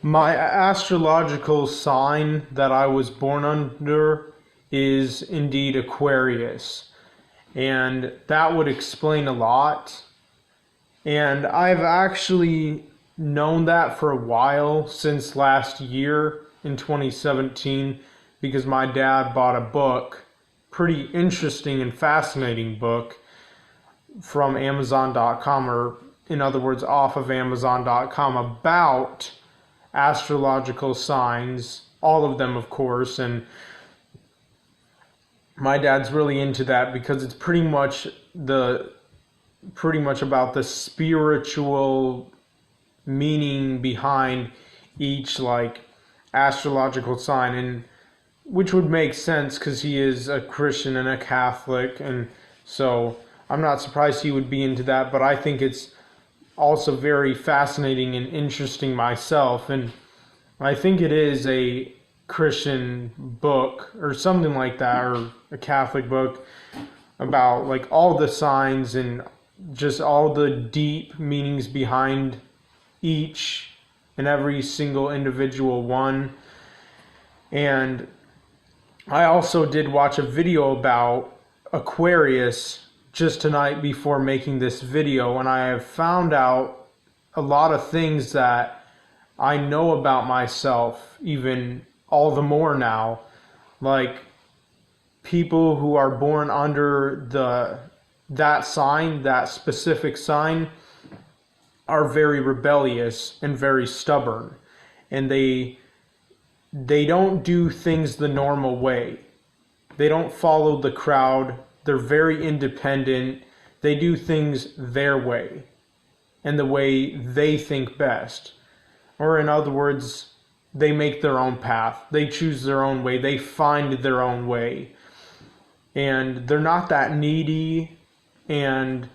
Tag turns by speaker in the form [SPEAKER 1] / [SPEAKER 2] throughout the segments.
[SPEAKER 1] My astrological sign that I was born under is indeed Aquarius, and that would explain a lot. And I've actually known that for a while, since last year in 2017, because my dad bought a book, pretty interesting and fascinating book, from Amazon.com, or in other words, off of Amazon.com, about astrological signs, all of them, of course. And my dad's really into that because it's pretty much about the spiritual meaning behind each astrological sign, and which would make sense because he is a Christian and a Catholic, and so I'm not surprised he would be into that. But I think it's also very fascinating and interesting myself, and I think it is a Christian book or something like that, or a Catholic book, about all the signs and just all the deep meanings behind each and every single individual one. And I also did watch a video about Aquarius just tonight before making this video, and I have found out a lot of things that I know about myself even all the more now. Like, people who are born under that sign, that specific sign, are very rebellious and very stubborn, and they don't do things the normal way. They don't follow the crowd. They're very independent. They do things their way and the way they think best. Or in other words, they make their own path. They choose their own way. They find their own way. And they're not that needy. And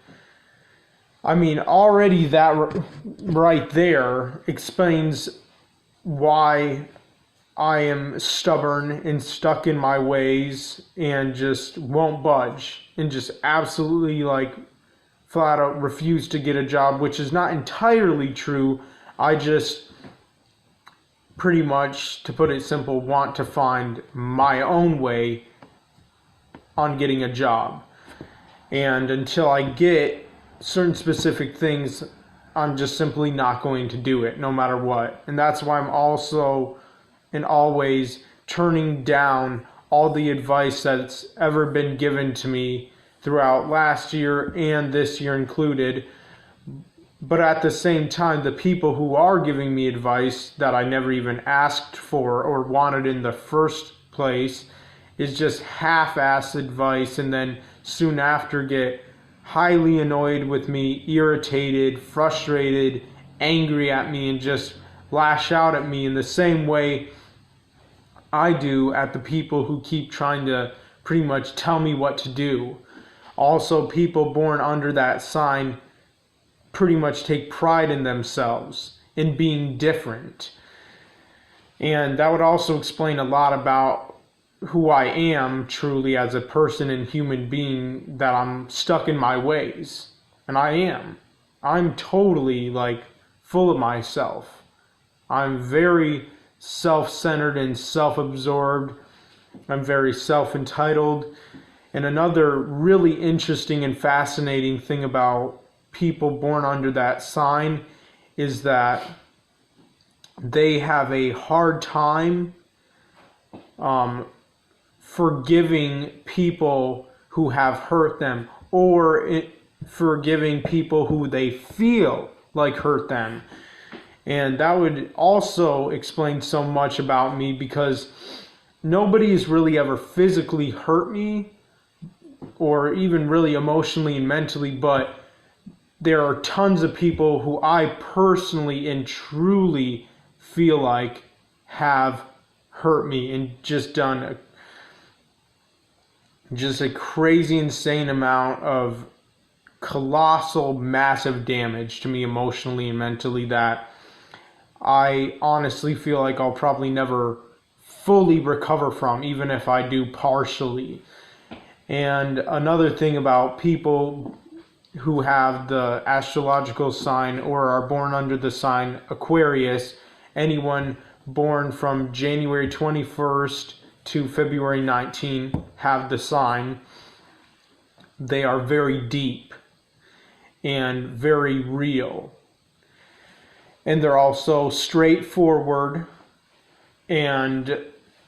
[SPEAKER 1] I mean, already that right there explains why I am stubborn and stuck in my ways and just won't budge and just absolutely flat out refuse to get a job, which is not entirely true. I just pretty much, to put it simple, want to find my own way on getting a job. And until I get certain specific things, I'm just simply not going to do it, no matter what. And that's why I'm also and always turning down all the advice that's ever been given to me throughout last year and this year included. But at the same time, the people who are giving me advice that I never even asked for or wanted in the first place is just half-assed advice, and then soon after get highly annoyed with me, irritated, frustrated, angry at me, and just lash out at me in the same way I do at the people who keep trying to pretty much tell me what to do. Also, people born under that sign pretty much take pride in themselves, in being different. And that would also explain a lot about who I am truly as a person and human being, that I'm stuck in my ways. And I am. I'm totally full of myself. I'm very self-centered and self-absorbed. I'm very self-entitled. And another really interesting and fascinating thing about people born under that sign is that they have a hard time forgiving people who have hurt them, or forgiving people who they feel like hurt them. And that would also explain so much about me, because nobody has really ever physically hurt me, or even really emotionally and mentally, but there are tons of people who I personally and truly feel like have hurt me and just done a crazy, insane amount of colossal, massive damage to me emotionally and mentally, that I honestly feel like I'll probably never fully recover from, even if I do partially. And another thing about people who have the astrological sign or are born under the sign Aquarius anyone born from January 21st to February 19 have the sign. They are very deep and very real. And they're also straightforward, and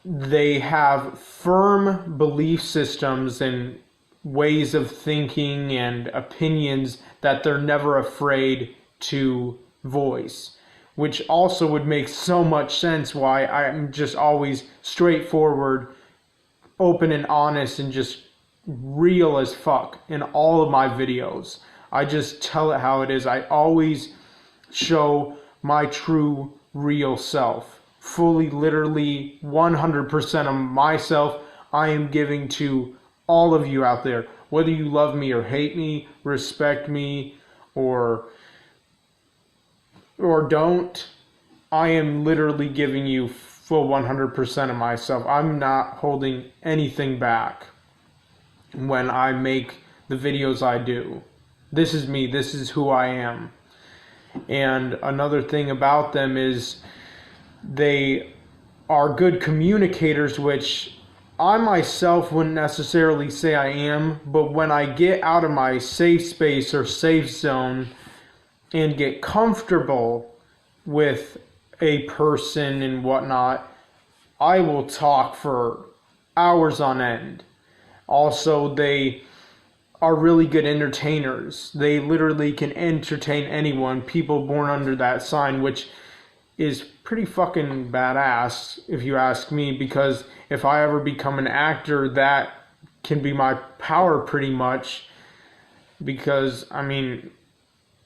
[SPEAKER 1] they have firm belief systems and ways of thinking and opinions that they're never afraid to voice, which also would make so much sense why I'm just always straightforward, open and honest, and just real as fuck in all of my videos. I just tell it how it is. I always show my true, real self. Fully, literally, 100% of myself I am giving to all of you out there. Whether you love me or hate me, respect me, or don't, I am literally giving you full 100% of myself. I'm not holding anything back when I make the videos I do. This is me. This is who I am. And another thing about them is they are good communicators, which I myself wouldn't necessarily say I am, but when I get out of my safe space or safe zone and get comfortable with a person and whatnot, I will talk for hours on end. Also, they are really good entertainers. They literally can entertain anyone, people born under that sign, which is pretty fucking badass if you ask me, because if I ever become an actor, that can be my power pretty much. Because, I mean,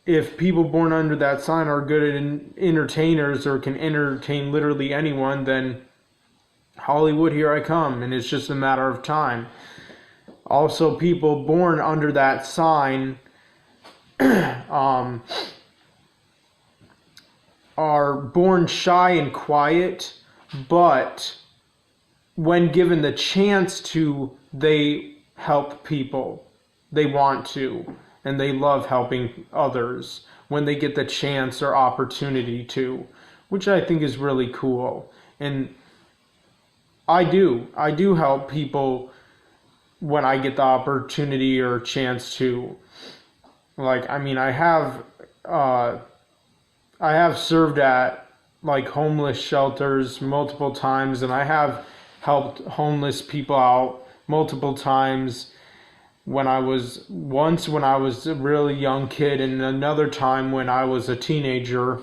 [SPEAKER 1] if people born under that sign are good at entertainers or can entertain literally anyone, then Hollywood, here I come, and it's just a matter of time. Also, people born under that sign are born shy and quiet, but when given the chance to, they help people. They want to, and they love helping others when they get the chance or opportunity to, which I think is really cool. And I do help people when I get the opportunity or chance to. Like, I mean, I have served at like homeless shelters multiple times, and I have helped homeless people out multiple times when I was a really young kid, and another time when I was a teenager,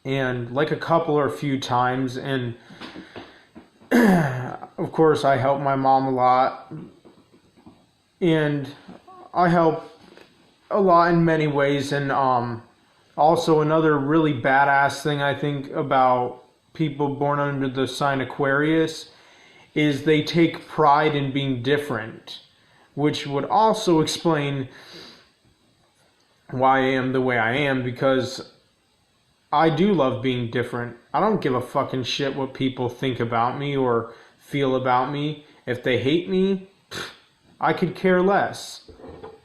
[SPEAKER 1] and like a few times. And of course I help my mom a lot, and I help a lot in many ways. And also another really badass thing I think about people born under the sign Aquarius is they take pride in being different, which would also explain why I am the way I am, because I do love being different. I don't give a fucking shit what people think about me or feel about me. If they hate me, I could care less.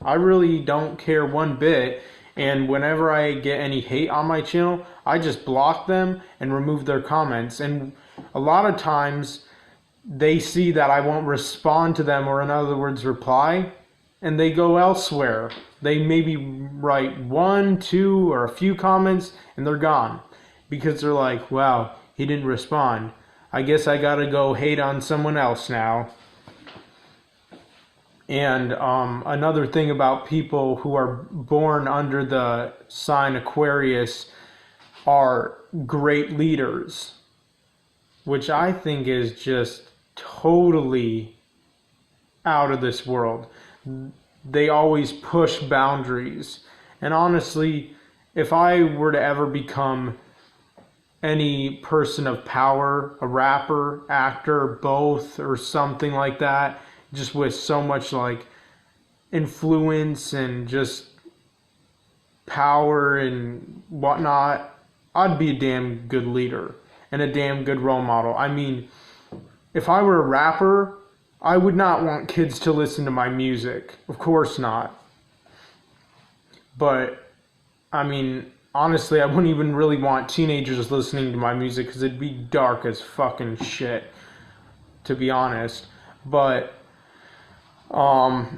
[SPEAKER 1] I really don't care one bit. And whenever I get any hate on my channel, I just block them and remove their comments. And a lot of times they see that I won't respond to them, or in other words, reply, and they go elsewhere. They maybe write 1, 2, or a few comments, and they're gone. Because they're like, wow, he didn't respond. I guess I gotta go hate on someone else now. And another thing about people who are born under the sign Aquarius are great leaders, which I think is just totally out of this world. They always push boundaries. And honestly, if I were to ever become any person of power, a rapper, actor, both, or something like that, just with so much like influence and just power and whatnot, I'd be a damn good leader and a damn good role model. I mean, if I were a rapper, I would not want kids to listen to my music. Of course not. But, I mean, honestly, I wouldn't even really want teenagers listening to my music because it'd be dark as fucking shit, to be honest. But I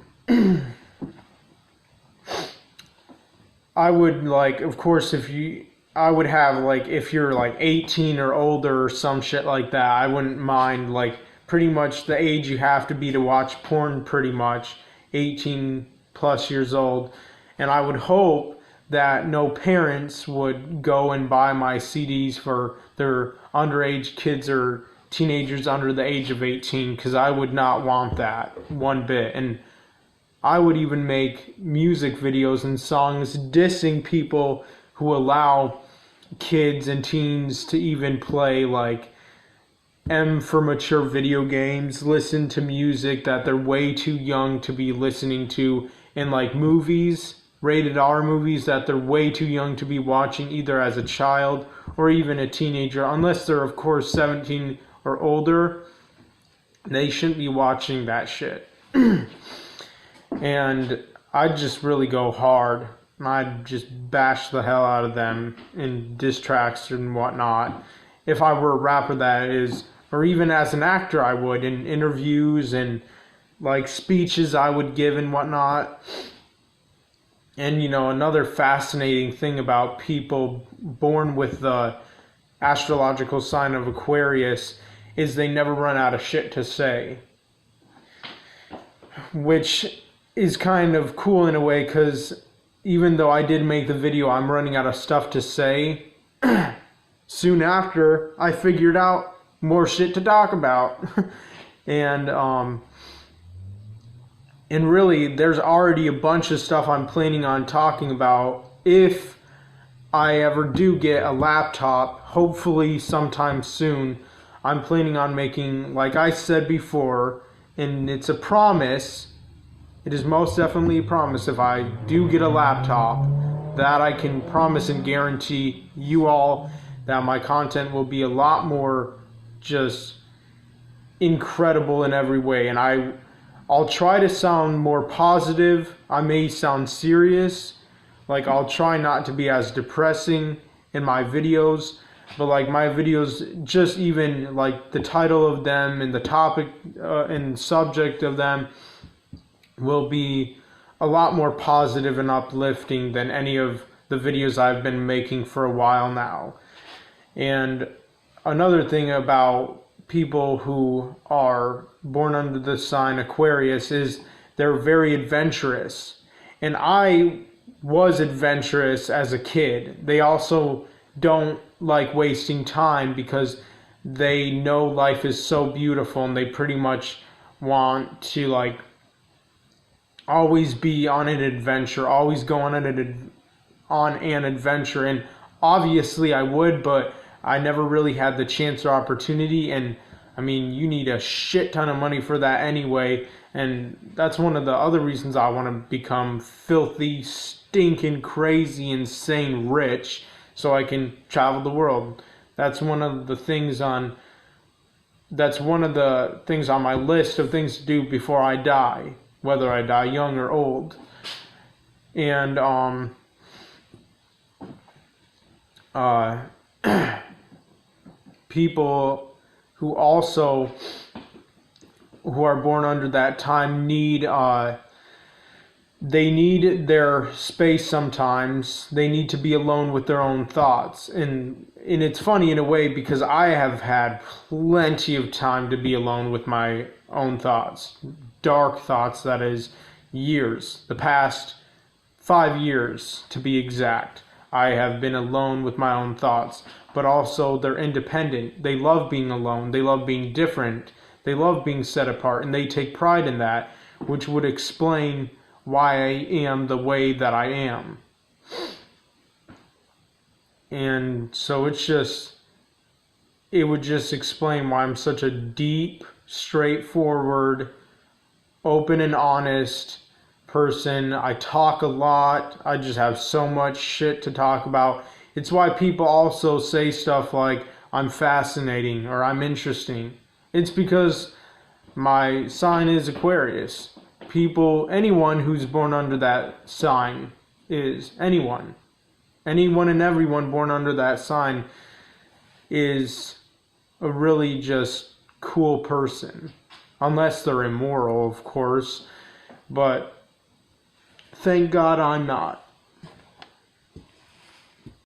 [SPEAKER 1] would, like, of course, I would have, like, if you're like 18 or older or some shit like that, I wouldn't mind, like, pretty much the age you have to be to watch porn, pretty much 18 plus years old. And I would hope that no parents would go and buy my CDs for their underage kids or teenagers under the age of 18, because I would not want that one bit. And I would even make music videos and songs dissing people who allow kids and teens to even play, like, M for mature video games, listen to music that they're way too young to be listening to, in, like, movies, rated R movies that they're way too young to be watching either as a child or even a teenager, unless they're, of course, 17 or older. They shouldn't be watching that shit. And I'd just really go hard. I'd just bash the hell out of them in diss tracks and whatnot. If I were a rapper, that is. Or even as an actor, I would, in interviews and, like, speeches I would give and whatnot. And, you know, another fascinating thing about people born with the astrological sign of Aquarius is they never run out of shit to say. Which is kind of cool in a way, because even though I did make the video, I'm running out of stuff to say, soon after, I figured out more shit to talk about. And really, there's already a bunch of stuff I'm planning on talking about if I ever do get a laptop, hopefully sometime soon. I'm planning on making, like I said before, and it's a promise, it is most definitely a promise, if I do get a laptop, that I can promise and guarantee you all that my content will be a lot more just incredible in every way. And I'll try to sound more positive. I may sound serious. Like, I'll try not to be as depressing in my videos. But, like, my videos, just even, like, the title of them and the topic and subject of them will be a lot more positive and uplifting than any of the videos I've been making for a while now. And another thing about people who are born under the sign Aquarius is they're very adventurous. And I was adventurous as a kid. They also don't like wasting time because they know life is so beautiful, and they pretty much want to, like, always be on an adventure, always go on an adventure. And obviously I would, but I never really had the chance or opportunity. And I mean, you need a shit ton of money for that anyway. And that's one of the other reasons I want to become filthy, stinking, crazy, insane rich, so I can travel the world. That's one of the things on my list of things to do before I die, whether I die young or old. And people who are born under that time need their space sometimes. They need to be alone with their own thoughts. And it's funny in a way, because I have had plenty of time to be alone with my own thoughts. Dark thoughts, that is, years. The past 5 years, to be exact. I have been alone with my own thoughts. But also, they're independent. They love being alone. They love being different. They love being set apart. And they take pride in that, which would explain why I am the way that I am. And so it would just explain why I'm such a deep, straightforward, open and honest person. I talk a lot. I just have so much shit to talk about. It's why people also say stuff like, I'm fascinating or I'm interesting. It's because my sign is Aquarius. Anyone who's born under that sign is anyone. Anyone and everyone born under that sign is a really just cool person. Unless they're immoral, of course. But thank God I'm not.